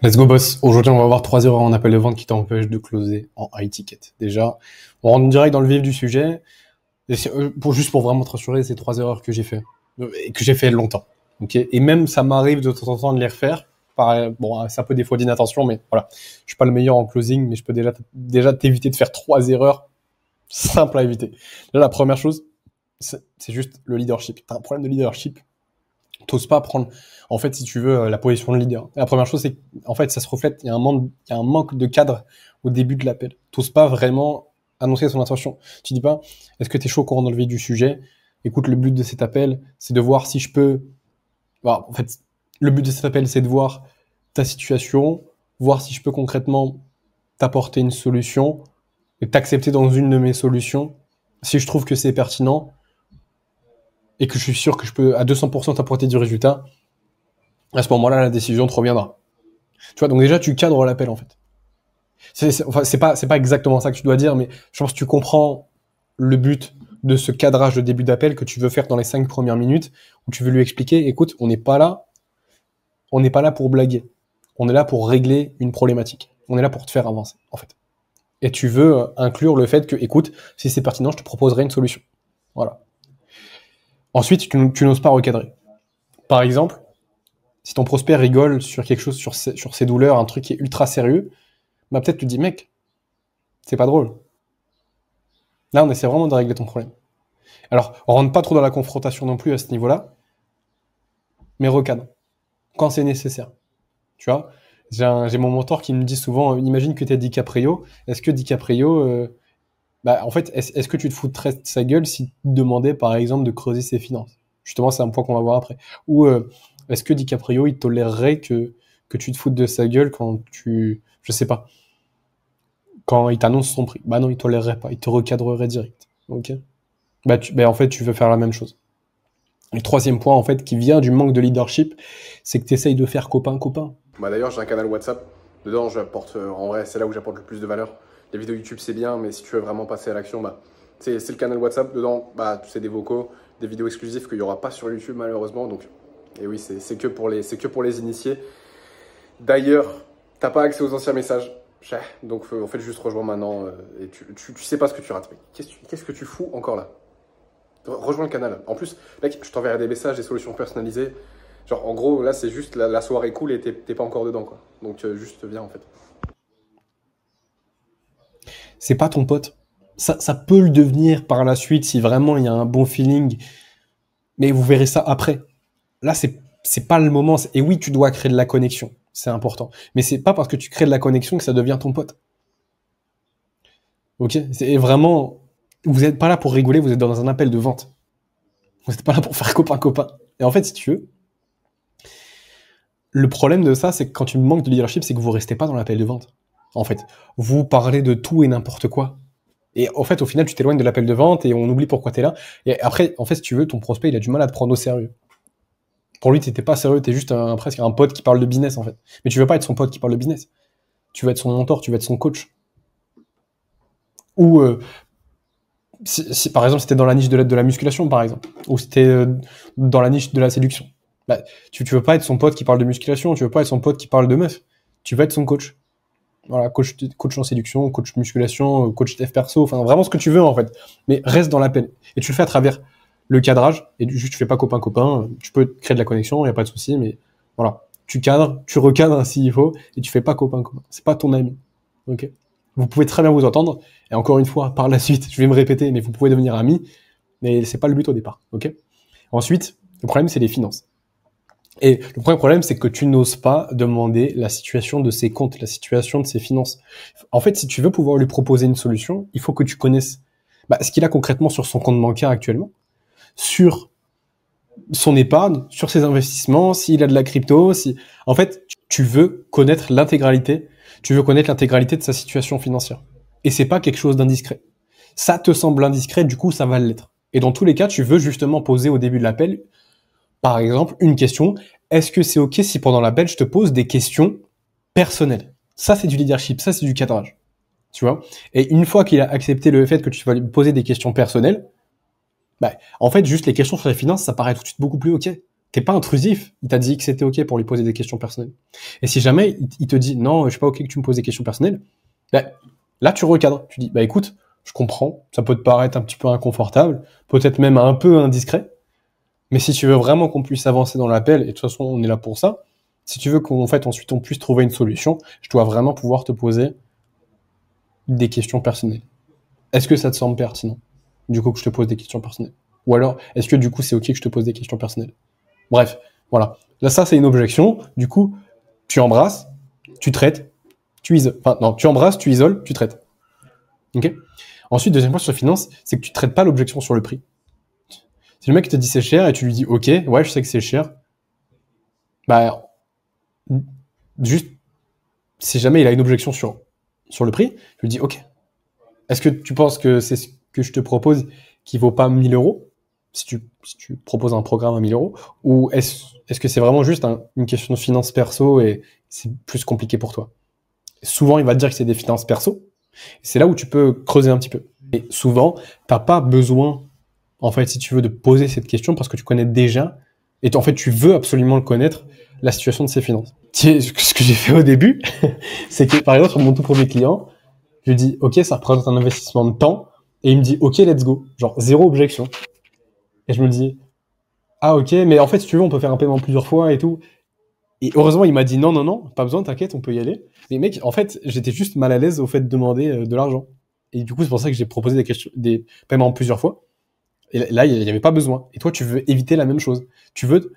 Let's go boss. Aujourd'hui, on va voir 3 erreurs en appel de vente qui t'empêchent de closer en high ticket. Déjà, on rentre direct dans le vif du sujet. Et juste pour vraiment te rassurer, c'est 3 erreurs que j'ai fait. Et que j'ai fait longtemps. Ok. Et même, ça m'arrive de temps en temps de les refaire. Bon, c'est un peu des fois d'inattention, mais voilà. Je suis pas le meilleur en closing, mais je peux déjà t'éviter de faire 3 erreurs simples à éviter. Là, la première chose, c'est juste le leadership. T'as un problème de leadership. T'oses pas prendre, en fait, si tu veux, la position de leader. La première chose, c'est qu'en fait, ça se reflète, il y a un manque de cadre au début de l'appel. T'oses pas vraiment annoncer son intention. Tu dis pas, est-ce que t'es chaud qu'on rentre dans le vif du sujet? Écoute, le but de cet appel, c'est de voir si je peux, en fait, le but de cet appel, c'est de voir ta situation, voir si je peux concrètement t'apporter une solution et t'accepter dans une de mes solutions. Si je trouve que c'est pertinent, et que je suis sûr que je peux à 200% t'apporter du résultat, à ce moment-là, la décision te reviendra. Tu vois, donc déjà, tu cadres l'appel, en fait. C'est pas exactement ça que tu dois dire, mais je pense que tu comprends le but de ce cadrage de début d'appel que tu veux faire dans les 5 premières minutes, où tu veux lui expliquer, écoute, on n'est pas là pour blaguer. On est là pour régler une problématique. On est là pour te faire avancer, en fait. Et tu veux inclure le fait que, écoute, si c'est pertinent, je te proposerai une solution. Voilà. Ensuite, tu n'oses pas recadrer. Par exemple, si ton prospect rigole sur quelque chose, sur ses douleurs, un truc qui est ultra sérieux, bah peut-être tu te dis, mec, c'est pas drôle. Là, on essaie vraiment de régler ton problème. Alors, on rentre pas trop dans la confrontation non plus à ce niveau-là, mais recadre, quand c'est nécessaire. Tu vois, j'ai mon mentor qui me dit souvent, imagine que t'es DiCaprio, est-ce que DiCaprio, en fait, est-ce que tu te foutrais de sa gueule s'il te demandait, par exemple, de creuser ses finances? Justement, c'est un point qu'on va voir après. Ou est-ce que DiCaprio, il tolérerait que tu te foutes de sa gueule quand je sais pas, quand il t'annonce son prix? Bah non, il tolérerait pas, il te recadrerait direct. Ok? En fait, tu veux faire la même chose. Le troisième point, en fait, qui vient du manque de leadership, c'est que tu essayes de faire copain-copain. Bah d'ailleurs, j'ai un canal WhatsApp. Dedans, j'apporte, en vrai, c'est là où j'apporte le plus de valeur. Les vidéos YouTube, c'est bien, mais si tu veux vraiment passer à l'action, c'est le canal WhatsApp. Dedans, c'est des vocaux, des vidéos exclusives qu'il n'y aura pas sur YouTube, malheureusement. Donc, et oui, c'est que pour les initiés. D'ailleurs, t'as pas accès aux anciens messages. Donc, en fait, juste rejoins maintenant. Et tu sais pas ce que tu rates. Qu'est-ce que tu fous encore là? Rejoins le canal. En plus, mec, je t'enverrai des messages, des solutions personnalisées. Genre, en gros, là, c'est juste la soirée cool et t'es pas encore dedans, quoi. Donc, juste viens, en fait. C'est pas ton pote. Ça peut le devenir par la suite si vraiment il y a un bon feeling, mais vous verrez ça après. Là, c'est pas le moment. Et oui, tu dois créer de la connexion, c'est important. Mais c'est pas parce que tu crées de la connexion que ça devient ton pote. Ok? C'est vraiment, vous n'êtes pas là pour rigoler, vous êtes dans un appel de vente. Vous n'êtes pas là pour faire copain-copain. Et en fait, si tu veux, le problème de ça, c'est que quand tu manques de leadership, c'est que vous restez pas dans l'appel de vente. En fait, vous parlez de tout et n'importe quoi. Et en fait, au final, tu t'éloignes de l'appel de vente et on oublie pourquoi tu es là. Et après, en fait, si tu veux, ton prospect, il a du mal à te prendre au sérieux. Pour lui, t'étais pas sérieux, t'es juste presque un pote qui parle de business, en fait. Mais tu veux pas être son pote qui parle de business. Tu veux être son mentor, tu veux être son coach. Ou, par exemple, si t'es dans la niche de la musculation, par exemple. Ou si t'es dans la niche de la séduction. Tu veux pas être son pote qui parle de musculation, tu veux pas être son pote qui parle de meuf. Tu veux être son coach. Voilà, coach en séduction, coach musculation, coach dev perso, enfin vraiment ce que tu veux en fait. Mais reste dans l'appel. Et tu le fais à travers le cadrage, et juste tu fais pas copain-copain, tu peux créer de la connexion, y a pas de souci, mais voilà. Tu cadres, tu recadres s'il faut, et tu fais pas copain-copain. C'est pas ton ami. Ok? Vous pouvez très bien vous entendre, et encore une fois, par la suite, je vais me répéter, mais vous pouvez devenir amis, mais c'est pas le but au départ. Ok? Ensuite, le problème, c'est les finances. Et le premier problème, c'est que tu n'oses pas demander la situation de ses comptes, la situation de ses finances. En fait, si tu veux pouvoir lui proposer une solution, il faut que tu connaisses ce qu'il a concrètement sur son compte bancaire actuellement, sur son épargne, sur ses investissements, s'il a de la crypto, en fait, tu veux connaître l'intégralité, de sa situation financière. Et c'est pas quelque chose d'indiscret. Ça te semble indiscret, du coup, ça va l'être. Et dans tous les cas, tu veux justement poser au début de l'appel, par exemple, une question, est-ce que c'est OK si pendant l'appel, je te pose des questions personnelles? Ça, c'est du leadership, ça, c'est du cadrage. Tu vois? Et une fois qu'il a accepté le fait que tu vas lui poser des questions personnelles, en fait, juste les questions sur les finances, ça paraît tout de suite beaucoup plus OK. t'es pas intrusif. Il t'a dit que c'était OK pour lui poser des questions personnelles. Et si jamais il te dit non, je suis pas OK que tu me poses des questions personnelles, bah, là tu recadres. Tu dis bah écoute, je comprends, ça peut te paraître un petit peu inconfortable, peut-être même un peu indiscret, mais si tu veux vraiment qu'on puisse avancer dans l'appel, et de toute façon on est là pour ça, si tu veux qu'en fait ensuite on puisse trouver une solution, je dois vraiment pouvoir te poser des questions personnelles. Est-ce que ça te semble pertinent, du coup, que je te pose des questions personnelles? Ou alors, est-ce que du coup c'est OK que je te pose des questions personnelles? Bref, voilà. Là, ça c'est une objection, du coup, tu embrasses, tu traites, tu isoles. Enfin, non, tu embrasses, tu isoles, tu traites. OK? Ensuite, deuxième point sur la finance, c'est que tu traites pas l'objection sur le prix. Si le mec te dit c'est cher et tu lui dis OK, ouais, je sais que c'est cher, bah, juste, si jamais il a une objection sur le prix, je lui dis OK. Est-ce que tu penses que c'est ce que je te propose qui vaut pas 1000 euros si tu proposes un programme à 1000 euros? Ou est-ce que c'est vraiment juste une question de finance perso et c'est plus compliqué pour toi? Souvent, il va te dire que c'est des finances perso. C'est là où tu peux creuser un petit peu. Et souvent, t'as pas besoin, en fait, si tu veux, de poser cette question parce que tu connais déjà et en fait, tu veux absolument le connaître, la situation de ses finances. Ce que j'ai fait au début, c'est que, par exemple, sur mon tout premier client, je lui dis, OK, ça représente un investissement de temps. Et il me dit, OK, let's go. Genre, zéro objection. Et je me dis, ah, OK, mais en fait, si tu veux, on peut faire un paiement plusieurs fois et tout. Et heureusement, il m'a dit, non, non, non, pas besoin, t'inquiète, on peut y aller. Mais mec, en fait, j'étais juste mal à l'aise au fait de demander de l'argent. Et du coup, c'est pour ça que j'ai proposé des paiements plusieurs fois. Et là, il n'y avait pas besoin. Et toi, tu veux éviter la même chose. Tu veux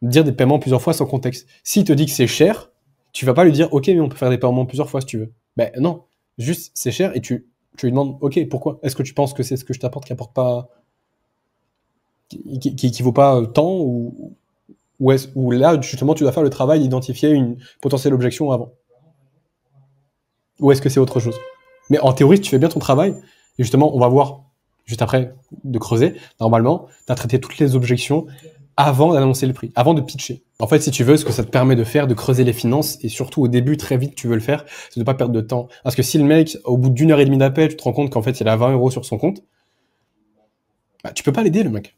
dire des paiements plusieurs fois sans contexte. S'il te dit que c'est cher, tu vas pas lui dire, OK, mais on peut faire des paiements plusieurs fois si tu veux. Ben non, juste c'est cher et tu lui demandes, OK, pourquoi? Est-ce que tu penses que c'est ce que je t'apporte qui apporte pas, qui vaut pas tant ou là, justement, tu dois faire le travail d'identifier une potentielle objection avant? Ou est-ce que c'est autre chose? Mais en théorie, si tu fais bien ton travail, et justement, on va voir juste après de creuser, normalement, tu as traité toutes les objections avant d'annoncer le prix, avant de pitcher. En fait, si tu veux, ce que ça te permet de faire, de creuser les finances, et surtout au début, très vite, tu veux le faire, c'est de pas perdre de temps. Parce que si le mec, au bout d'une heure et demie d'appel, tu te rends compte qu'en fait, il a 20 euros sur son compte, bah, tu peux pas l'aider, le mec.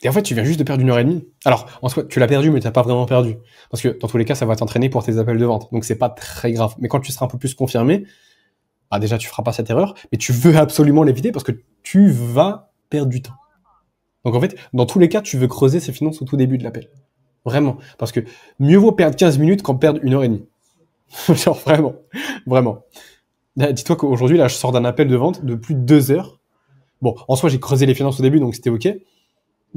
Et en fait, tu viens juste de perdre une heure et demie. Alors, en soi, tu l'as perdu, mais tu n'as pas vraiment perdu. Parce que dans tous les cas, ça va t'entraîner pour tes appels de vente. Donc, c'est pas très grave. Mais quand tu seras un peu plus confirmé, bah déjà, tu feras pas cette erreur, mais tu veux absolument l'éviter parce que tu vas perdre du temps. Donc, en fait, dans tous les cas, tu veux creuser ces finances au tout début de l'appel. Vraiment. Parce que mieux vaut perdre 15 minutes qu'en perdre une heure et demie. Genre, vraiment. Vraiment. Là, dis-toi qu'aujourd'hui, là, je sors d'un appel de vente de plus de 2 heures. Bon, en soi, j'ai creusé les finances au début, donc c'était OK.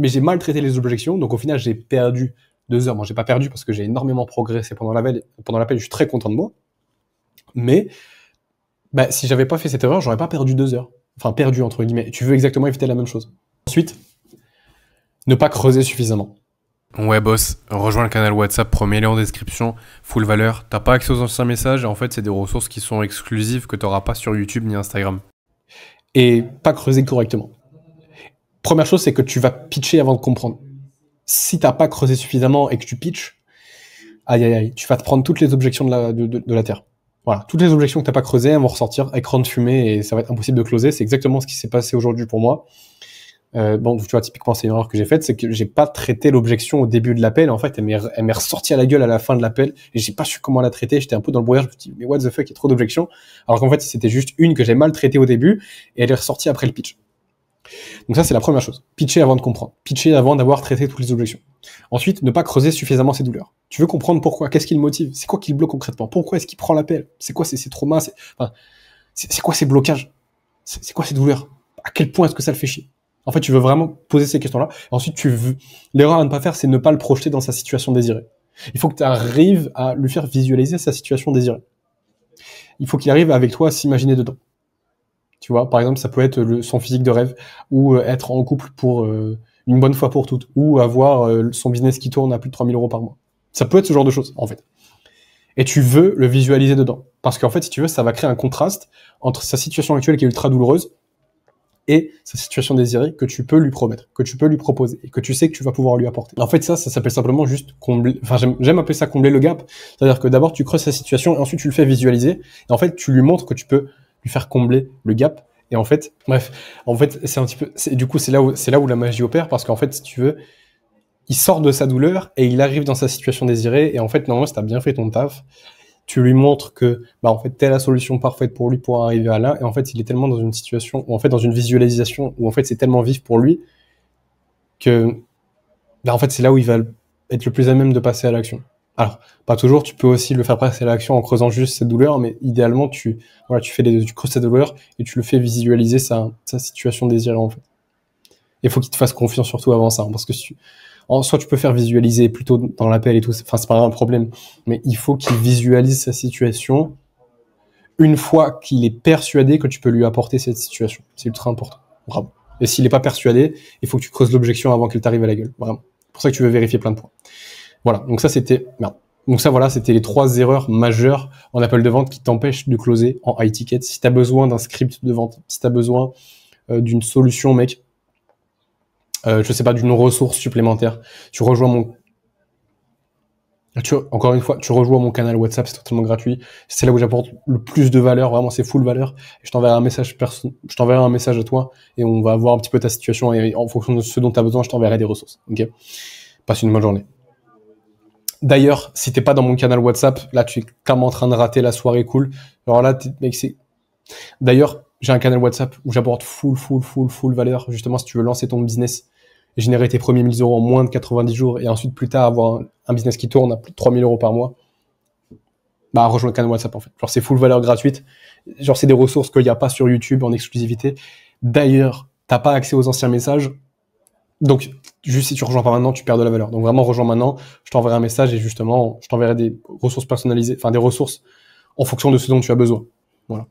Mais j'ai mal traité les objections, donc au final, j'ai perdu 2 heures. Bon, j'ai pas perdu parce que j'ai énormément progressé pendant l'appel, je suis très content de moi. Mais, bah, si j'avais pas fait cette erreur, j'aurais pas perdu 2 heures. Enfin, perdu, entre guillemets. Tu veux exactement éviter la même chose. Ensuite, ne pas creuser suffisamment. Ouais boss, rejoins le canal WhatsApp, premier lien en description, full valeur. T'as pas accès aux anciens messages et en fait c'est des ressources qui sont exclusives que t'auras pas sur YouTube ni Instagram. Et pas creuser correctement. Première chose, c'est que tu vas pitcher avant de comprendre. Si t'as pas creusé suffisamment et que tu pitches, aïe aïe aïe, tu vas te prendre toutes les objections de la Terre. Voilà, toutes les objections que t'as pas creusées, elles vont ressortir écran de fumée et ça va être impossible de closer. C'est exactement ce qui s'est passé aujourd'hui pour moi. Bon, tu vois, typiquement, c'est une erreur que j'ai faite, c'est que j'ai pas traité l'objection au début de l'appel. En fait, elle m'est ressortie à la gueule à la fin de l'appel et j'ai pas su comment la traiter. J'étais un peu dans le brouillard. Je me suis dit, mais what the fuck, il y a trop d'objections. Alors qu'en fait, c'était juste une que j'ai mal traitée au début et elle est ressortie après le pitch. Donc ça, c'est la première chose. Pitcher avant de comprendre. Pitcher avant d'avoir traité toutes les objections. Ensuite, ne pas creuser suffisamment ses douleurs. Tu veux comprendre pourquoi, qu'est-ce qui le motive, c'est quoi qui le bloque concrètement, pourquoi est-ce qu'il prend l'appel, c'est quoi ses traumas, c'est quoi ses blocages, c'est quoi ses douleurs, à quel point est-ce que ça le fait chier. En fait, tu veux vraiment poser ces questions-là. Ensuite, l'erreur à ne pas faire, c'est ne pas le projeter dans sa situation désirée. Il faut que tu arrives à lui faire visualiser sa situation désirée. Il faut qu'il arrive avec toi à s'imaginer dedans. Tu vois, par exemple, ça peut être son physique de rêve, ou être en couple pour une bonne fois pour toutes, ou avoir son business qui tourne à plus de 3000 euros par mois. Ça peut être ce genre de choses, en fait. Et tu veux le visualiser dedans. Parce qu'en fait, si tu veux, ça va créer un contraste entre sa situation actuelle qui est ultra douloureuse et sa situation désirée que tu peux lui promettre, que tu peux lui proposer, et que tu sais que tu vas pouvoir lui apporter. En fait, ça s'appelle simplement juste combler, enfin, j'aime appeler ça combler le gap. C'est-à-dire que d'abord, tu creuses sa situation, et ensuite, tu le fais visualiser, et en fait, tu lui montres que tu peux lui faire combler le gap. Et en fait, bref, c'est un petit peu, du coup, c'est là où la magie opère, parce qu'en fait, si tu veux, il sort de sa douleur et il arrive dans sa situation désirée. Et en fait, normalement, si t'as bien fait ton taf, tu lui montres que, bah, en fait, t'es la solution parfaite pour lui pour arriver à là. Et en fait, il est tellement dans une situation, ou en fait, dans une visualisation où en fait, c'est tellement vif pour lui que, bah, en fait, c'est là où il va être le plus à même de passer à l'action. Alors, pas toujours, tu peux aussi le faire passer à l'action en creusant juste cette douleur, mais idéalement, tu creuses cette douleur et tu le fais visualiser sa situation désirée, en fait. Il faut qu'il te fasse confiance surtout avant ça, hein, parce que en soi, tu peux faire visualiser plutôt dans l'appel et tout, enfin, c'est pas un problème, mais il faut qu'il visualise sa situation une fois qu'il est persuadé que tu peux lui apporter cette situation. C'est ultra important, vraiment. Et s'il n'est pas persuadé, il faut que tu creuses l'objection avant qu'elle t'arrive à la gueule, vraiment. C'est pour ça que tu veux vérifier plein de points. Voilà, donc ça c'était c'était les 3 erreurs majeures en appel de vente qui t'empêchent de closer en high ticket. Si tu as besoin d'un script de vente, si tu as besoin d'une solution, mec, je sais pas, d'une ressource supplémentaire, tu rejoins mon canal WhatsApp, c'est totalement gratuit. C'est là où j'apporte le plus de valeur, vraiment c'est full valeur. Je t'enverrai un message à toi et on va voir un petit peu ta situation et en fonction de ce dont tu as besoin, je t'enverrai des ressources. OK ? Passe une bonne journée. D'ailleurs, si t'es pas dans mon canal WhatsApp, là, tu es clairement en train de rater la soirée cool. Alors là, mec, d'ailleurs, j'ai un canal WhatsApp où j'apporte full valeur. Justement, si tu veux lancer ton business et générer tes premiers 1000 € en moins de 90 jours et ensuite, plus tard, avoir un business qui tourne à plus de 3000 € par mois, bah, rejoins le canal WhatsApp, en fait. Genre, c'est full valeur gratuite. Genre, c'est des ressources qu'il n'y a pas sur YouTube en exclusivité. D'ailleurs, t'as pas accès aux anciens messages. Donc, juste si tu rejoins pas maintenant, tu perds de la valeur. Donc vraiment, rejoins maintenant, je t'enverrai un message et justement, je t'enverrai des ressources personnalisées, enfin des ressources en fonction de ce dont tu as besoin. Voilà.